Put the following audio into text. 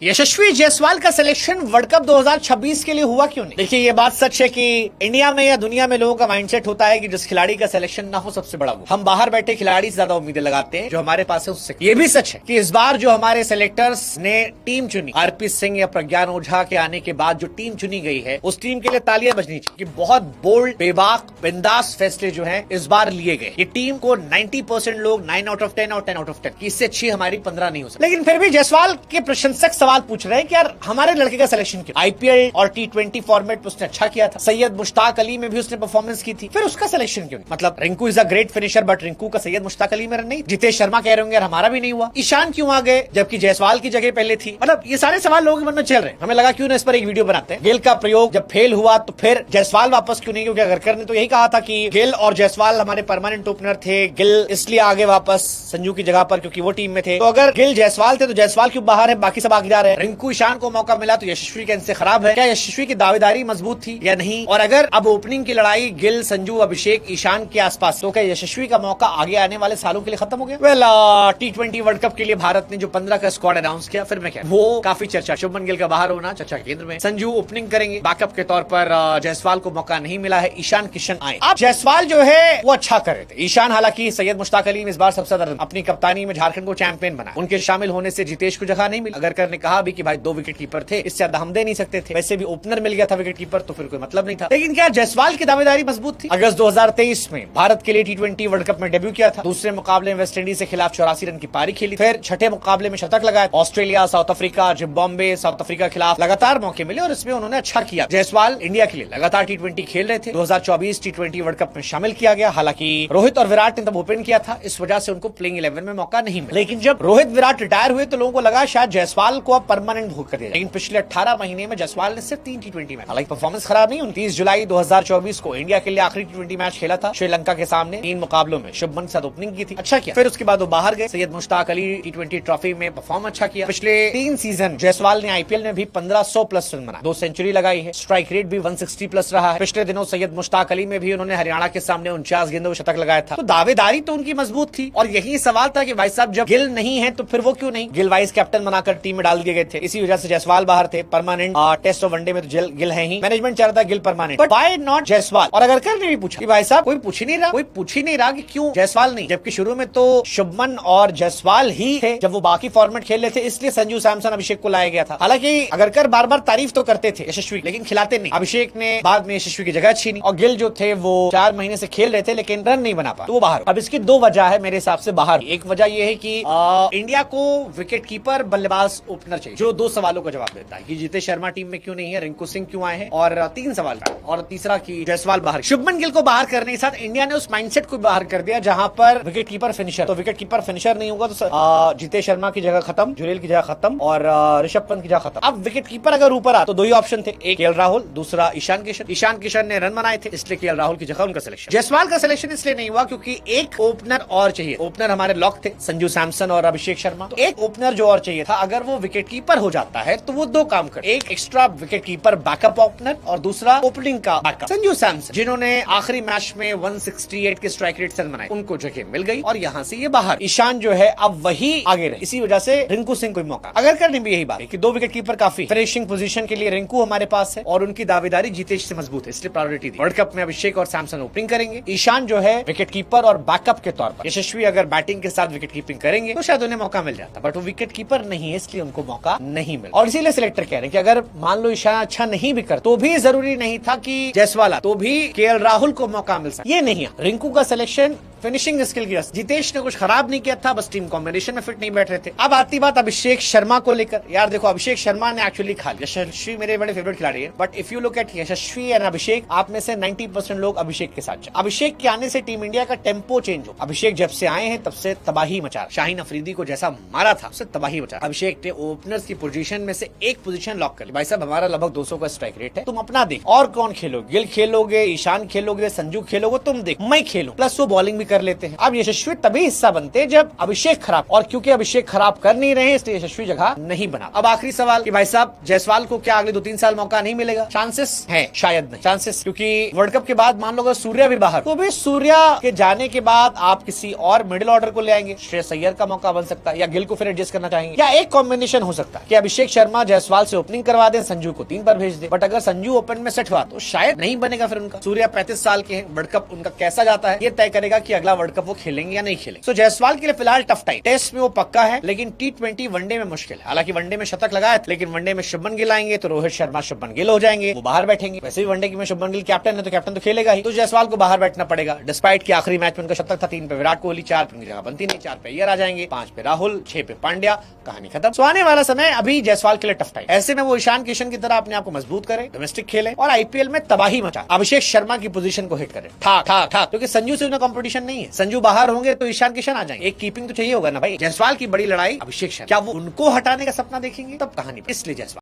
यशस्वी जायसवाल का selection world cup 2026 के लिए हुआ क्यों नहीं? देखिए, ये बात सच है कि इंडिया में या दुनिया में लोगों का माइंडसेट होता है कि जिस खिलाड़ी का सिलेक्शन ना हो सबसे बड़ा वो। हम बाहर बैठे खिलाड़ी से ज्यादा उम्मीदें लगाते हैं, जो हमारे पास है उससे। ये भी सच है कि इस बार जो हमारे सिलेक्टर्स ने टीम चुनी, आरपी सिंह या प्रज्ञान ओझा के आने के बाद जो टीम चुनी गई है, उस टीम के लिए तालियां बजनी चाहिए कि बहुत बोल्ड, बेबाक, बिंदास फैसले जो है इस बार लिए गए। ये टीम को 90% लोग 9 आउट ऑफ 10 और 10 आउट ऑफ 10 इससे अच्छी हमारी 15 नहीं हो सकती। लेकिन फिर भी जायसवाल के प्रशंसक सवाल पूछ रहे हैं कि यार हमारे लड़के का सिलेक्शन क्यों? आईपीएल और T20 फॉर्मेट में उसने अच्छा किया था, सैयद मुश्ताक अली में भी उसने परफॉर्मेंस की थी, फिर उसका सिलेक्शन क्यों नहीं? मतलब Rinku is a great finisher, but Rinku का सैयद मुश्ताक अली में रन नहीं। जितेश शर्मा कह रहे होंगे यार हमारा भी नहीं हुआ। ईशान क्यों आ गए जबकि जायसवाल की जगह पहले थी? मतलब ये सारे सवाल लोगों के मन में चल रहे हैं। हमें लगा क्यों ना इस पर एक वीडियो बनाते हैं। गिल का प्रयोग जब फेल हुआ तो फिर जायसवाल वापस क्यों नहीं? क्योंकि अगरकर ने तो यही कहा था कि गिल और जायसवाल हमारे परमानेंट ओपनर थे, गिल इसलिए आगे वापस संजू की जगह पर क्योंकि वो टीम में थे। तो अगर गिल जायसवाल थे तो जायसवाल क्यों बाहर है, बाकी सब आगे जा रहे हैं। रिंकू ईशान को मौका मिला तो यशस्वी का इनसे खराब है। क्या यशस्वी की दावेदारी मजबूत थी या नहीं? और अगर अब ओपनिंग की लड़ाई गिल, संजू, अभिषेक, ईशान के आसपास, तो क्या यशस्वी का मौका आगे आने वाले सालों के लिए खत्म हो गया? वेल, T20 वर्ल्ड कप के लिए भारत ने जो 15 का स्क्वाड अनाउंस किया, फिर मैं क्या, वो काफी चर्चा। शुभमन गिल का बाहर होना चर्चा केंद्र में। संजू ओपनिंग करेंगे, बैकअप के तौर पर जायसवाल को मौका नहीं मिला है। ईशान किशन आए। अब जायसवाल जो है वो अच्छा कर रहे थे। ईशान हालांकि सैयद मुश्ताक अली में इस बार सबसे ज्यादा अपनी कप्तानी में झारखंड को चैंपियन बना। उनके शामिल होने से जितेश को जगह नहीं मिली। अगरकर ने कहा भी कि भाई 2 विकेट कीपर थे, इससे ज्यादा हम दे नहीं सकते थे। वैसे भी ओपनर मिल गया था विकेट कीपर, तो फिर कोई मतलब नहीं था। लेकिन क्या जायसवाल की दावेदारी मजबूत थी? अगस्त 2023 में भारत के लिए T20 वर्ल्ड कप में डेब्यू किया था। दूसरे मुकाबले में वेस्ट इंडीज के खिलाफ 84 रन की पारी खेली। फिर छठे मुकाबले में शतक लगाया। Australia, south Africa, Zimbabwe, south Africa के खिलाफ लगातार मौके मिले और इसमें उन्होंने अच्छा किया। जायसवाल इंडिया के लिए लगातार T20 खेल रहे थे। 2024 T20 वर्ल्ड कप में शामिल किया गया। हालांकि रोहित और विराट ने तब ओपन किया था, इस वजह से उनको प्लेइंग 11 में मौका नहीं मिला। लेकिन जब रोहित विराट रिटायर हुए तो लोगों को लगा शायद जायसवाल को अब परमानेंट कर दिया। लेकिन पिछले 18 महीने में जायसवाल ने सिर्फ 3 T20 मैच, हालांकि परफॉर्मेंस खराब नहीं। 29 जुलाई 2024 को इंडिया के लिए आखिरी T20 मैच खेला था श्रीलंका के सामने। 3 मुकाबलों में शुभमन के साथ ओपनिंग की थी, अच्छा किया। फिर उसके बाद वो बाहर गए। सैयद मुश्ताक अली T20 ट्रॉफी में परफॉर्म अच्छा किया। पिछले 3 सीजन जायसवाल ने आईपीएल में भी 1500 प्लस रन बनाए, 2 सेंचुरी लगाई है। स्ट्राइक रेट भी 160 प्लस रहा है। पिछले दिनों सैयद मुश्ताक अली में भी उन्होंने हरियाणा के सामने 49 गेंदों में शतक लगाया था। तो दावेदारी तो उनकी मजबूत थी। और यही सवाल था कि भाई साहब जब गिल नहीं है तो फिर वो क्यों नहीं? गिल वाइस कैप्टन बनाकर टीम में डाल दिए गए थे, इसी वजह से जायसवाल बाहर थे। परमानेंट टेस्ट और वनडे में तो गिल है ही। मैनेजमेंट चाह रहा था Gill permanent, but why not Jaiswal? और अगरकर ने भी पूछा कि भाई साहब कोई पूछ ही नहीं रहा कि क्यों जायसवाल नहीं, जबकि शुरू में तो शुभमन और जायसवाल ही थे जब वो बाकी फॉर्मेट खेल रहे थे, इसलिए संजू सैमसन, अभिषेक को लाया गया था। हालांकि अगरकर बार बार तारीफ तो करते थे यशस्वी, लेकिन खिलाते नहीं। अभिषेक ने बाद में यशस्वी की जगह छीनी और गिल जो थे वो 4 महीने से खेल रहे थे लेकिन रन नहीं बना पाए, तो वो बाहर। अब इसकी 2 वजह है मेरे हिसाब से बाहर। एक वजह ये है कि इंडिया को विकेट कीपर, बल्लेबाज, ओपनर चाहिए जो 2 सवालों का जवाब देता है कि जितेश शर्मा टीम में क्यों नहीं है, रिंकू सिंह क्यों आए हैं, और 3 सवाल का, और तीसरा की जायसवाल बाहर। शुभमन गिल को बाहर करने के साथ इंडिया ने उस माइंडसेट को बाहर कर दिया जहां पर विकेट कीपर फिनिशर, तो विकेट कीपर फिनिशर नहीं होगा तो जितेश शर्मा की जगह खत्म, जुरेल की जगह खत्म और ऋषभ पंत की जगह खत्म। अब विकेट कीपर अगर ऊपर आ तो 2 ही ऑप्शन थे, एक केएल राहुल, दूसरा ईशान किशन। ईशान किशन ने रन बनाए थे, इसलिए केएल राहुल की जगह उनका सिलेक्शन। जायसवाल का सिलेक्शन इसलिए नहीं हुआ क्योंकि एक ओपनर और चाहिए। ओपनर हमारे लॉक थे, संजू सैमसन और अभिषेक शर्मा। तो एक ओपनर जो और चाहिए था, अगर वो विकेट कीपर हो जाता है तो वो 2 काम कर, एक extra wicket keeper backup opener और दूसरा ओपनिंग का बैकअप। संजू सैमसन जिन्होंने आखिरी मैच में 168 के स्ट्राइक रेट से बनाए, उनको जगह मिल गई और यहाँ से ये बाहर। ईशान जो है अब वही आगे रहे, इसी वजह से रिंकू सिंह को मौका। अगर करने भी यही बात है कि 2 विकेट कीपर काफी, फिनिशिंग पोजीशन के लिए रिंकू हमारे पास है और उनकी दावेदारी जितेश से मजबूत है, इसलिए प्रायोरिटी दी। वर्ल्ड कप में अभिषेक और सैमसन ओपनिंग करेंगे। ईशान जो है विकेट कीपर और बैकअप के तौर पर। यशस्वी अगर बैटिंग के साथ विकेट कीपिंग करेंगे तो शायद उन्हें मौका मिल जाता, बट वो विकेट कीपर नहीं है, इसलिए उनको मौका नहीं मिला। और इसीलिए सिलेक्टर कह रहे हैं कि अगर मान लो ईशान अच्छा नहीं भी कर तो भी जरूरी नहीं था कि जायसवाल, तो भी केएल राहुल को मौका मिल सकता। ये नहीं है। रिंकू का सिलेक्शन फिनिशिंग स्किल की, जितेश ने कुछ खराब नहीं किया था, बस टीम कॉम्बिनेशन में फिट नहीं बैठ रहे थे। अब आती बात अभिषेक शर्मा को लेकर। यार देखो, अभिषेक शर्मा ने एक्चुअली खा लिया। यशस्वी मेरे बड़े फेवरेट खिलाड़ी है, but if you look at Yashasvi and Abhishek, आप में से 90% लोग अभिषेक के साथ। अभिषेक के आने से टीम इंडिया का टेम्पो चेंज हो। अभिषेक जब से आए हैं तब से तबाही मचा। शाहीन अफरीदी को जैसा मारा था उससे तबाही मचा। अभिषेक ने ओपनर्स की पोजीशन में से एक पोजीशन लॉक कर ली। भाई साहब हमारा लगभग 200 का स्ट्राइक रेट है, तुम अपना देख। और कौन खेलोगे? गिल खेलोगे, ईशान खेलोगे, संजू खेलोगे, तुम देख, मैं खेलूं। प्लस वो बॉलिंग भी कर लेते हैं। अब यशस्वी तभी हिस्सा बनते जब अभिषेक खराब, और क्योंकि अभिषेक खराब कर नहीं रहे इसलिए यशस्वी जगह नहीं बना। अब आखिरी सवाल कि भाई साहब जायसवाल को क्या अगले 2-3 साल मौका नहीं मिलेगा? चांसेस है, शायद नहीं चांसेस, क्योंकि वर्ल्ड कप के बाद मान लो अगर सूर्या भी बाहर, तो भी सूर्या के जाने के बाद आप किसी और मिडिल ऑर्डर को ले आएंगे, श्रेयस अय्यर का मौका बन सकता है, या गिल को फिर एडजस्ट करना चाहेंगे, या एक कॉम्बिनेशन हो सकता है कि अभिषेक शर्मा जायसवाल से ओपनिंग करवा दें, संजू को 3 पर भेज दे। बट अगर संजू ओपन में सेट हुआ तो शायद नहीं बनेगा फिर उनका। सूर्या 35 साल के हैं, वर्ल्ड कप उनका कैसा जाता है ये तय करेगा कि अगला वर्ल्ड कप वो खेलेंगे या नहीं खेलेंगे। तो जायसवाल के लिए फिलहाल टफ टाइम, टेस्ट में वो पक्का है लेकिन T20 वनडे में मुश्किल है। हालांकि वनडे में शतक लगाया था, लेकिन वनडे में शुभमन गिल आएंगे तो रोहित शर्मा शुभमन गिल हो जाएंगे, वो बाहर बैठेंगे। वैसे भी वनडे की में शुभमन गिल कैप्टन है तो कैप्टन तो खेलेगा ही, तो जायसवाल को बाहर बैठना पड़ेगा। डिस्पाइट कि आखिरी मैच में उनका शतक था, 3 पे विराट कोहली, 4 पे उनकी जगह बनती नहीं, 4 पे अय्यर आ जाएंगे, 5 पे राहुल, 6 पे पांड्या, कहानी खत्म। सो आने वाला समय अभी जायसवाल के लिए टफ टाइम। ऐसे में वो ईशान किशन की तरह अपने आप को मजबूत करे, डोमेस्टिक खेले और आईपीएल में तबाही मचा, अभिषेक शर्मा की पोजीशन को हिट करे ठाक ठाक ठाक, क्योंकि संजू से उन्हें कंपटीशन नहीं है। संजू बाहर होंगे तो ईशान किशन आ जाएंगे, एक कीपिंग तो चाहिए होगा ना भाई। जायसवाल की बड़ी लड़ाई अभिषेक शर्मा, क्या वो उनको हटाने का सपना देखेंगे? तब कहानी, इसलिए जायसवाल।